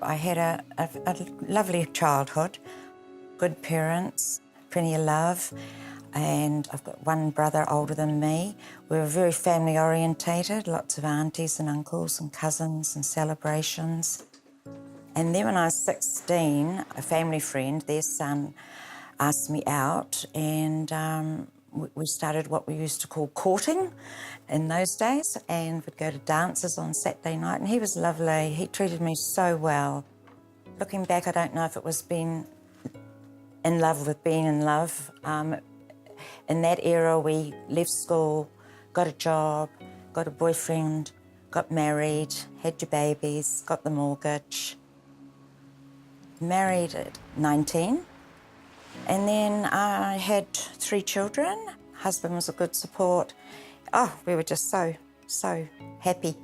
I had a lovely childhood, good parents, plenty of love, and I've got one brother older than me. We were very family orientated, lots of aunties and uncles and cousins and celebrations. And then when I was 16, a family friend, their son, asked me out, and we started what we used to call courting in those days, and we'd go to dances on Saturday night, and he was lovely. He treated me so well. Looking back, I don't know if it was being in love with being in love. In that era, we left school, got a job, got a boyfriend, got married, had your babies, got the mortgage. Married at 19. And then I had 3 children. Husband was a good support. Oh, we were just so happy.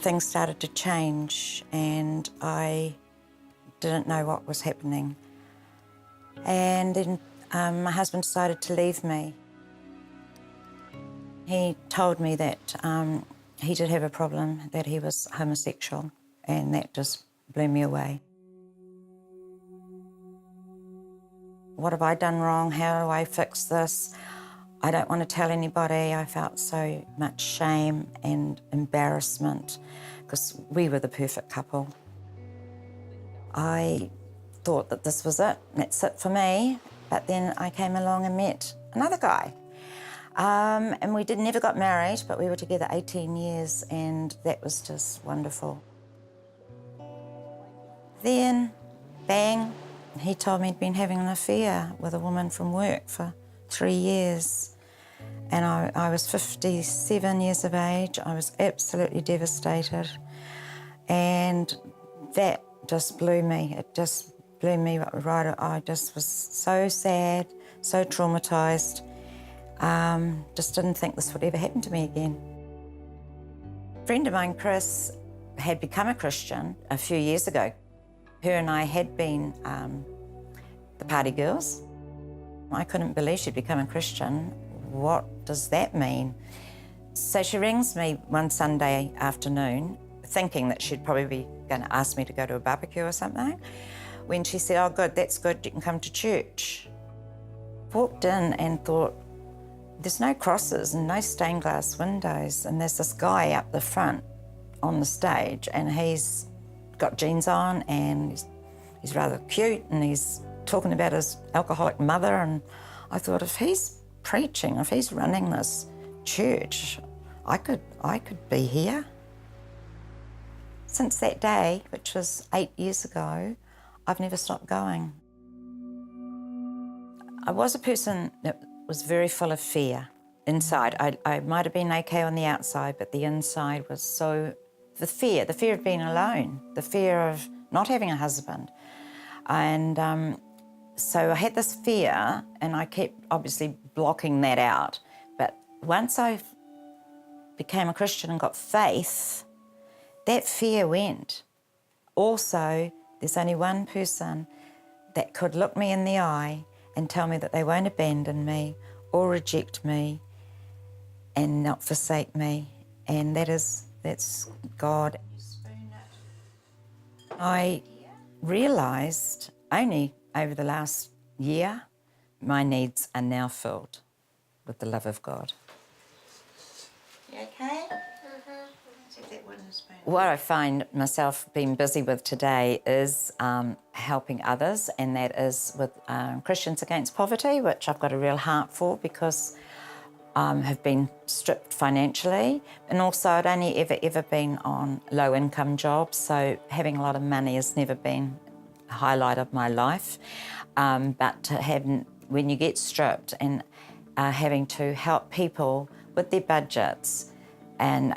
Things started to change and I didn't know what was happening. And then my husband decided to leave me. He told me that he did have a problem, that he was homosexual, and that just blew me away. What have I done wrong? How do I fix this? I don't want to tell anybody. I felt so much shame and embarrassment because we were the perfect couple. I thought that this was it, that's it for me. But then I came along and met another guy. And we never got married, but we were together 18 years and that was just wonderful. Then, bang, he told me he'd been having an affair with a woman from work for 3 years. And I was 57 years of age. I was absolutely devastated. And that just blew me. It just blew me right. I just was so sad, so traumatised. Just didn't think this would ever happen to me again. A friend of mine, Chris, had become a Christian a few years ago. Her and I had been the party girls. I couldn't believe she'd become a Christian. What does that mean? So she rings me one Sunday afternoon, thinking that she'd probably be going to ask me to go to a barbecue or something, when she said, "Oh, good, that's good, you can come to church." Walked in and thought, there's no crosses and no stained glass windows, and there's this guy up the front on the stage, and he's got jeans on and he's rather cute, and he's talking about his alcoholic mother, and I thought, if he's preaching, if he's running this church, I could be here. Since that day, which was 8 years ago, I've never stopped going. I was a person that was very full of fear inside. I might have been okay on the outside, but the inside was so... The fear of being alone, the fear of not having a husband. And so I had this fear and I kept obviously blocking that out. But once I became a Christian and got faith, that fear went. Also, there's only one person that could look me in the eye and tell me that they won't abandon me or reject me and not forsake me, and that's God. I realised only over the last year, my needs are now filled with the love of God. You okay? What I find myself being busy with today is helping others, and that is with Christians Against Poverty, which I've got a real heart for because have been stripped financially, and also I'd only ever been on low-income jobs, so having a lot of money has never been a highlight of my life. But to have, when you get stripped and having to help people with their budgets, and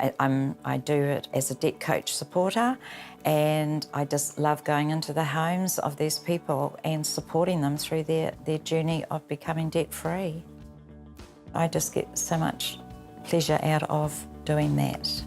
I do it as a debt coach supporter, and I just love going into the homes of these people and supporting them through their journey of becoming debt-free. I just get so much pleasure out of doing that.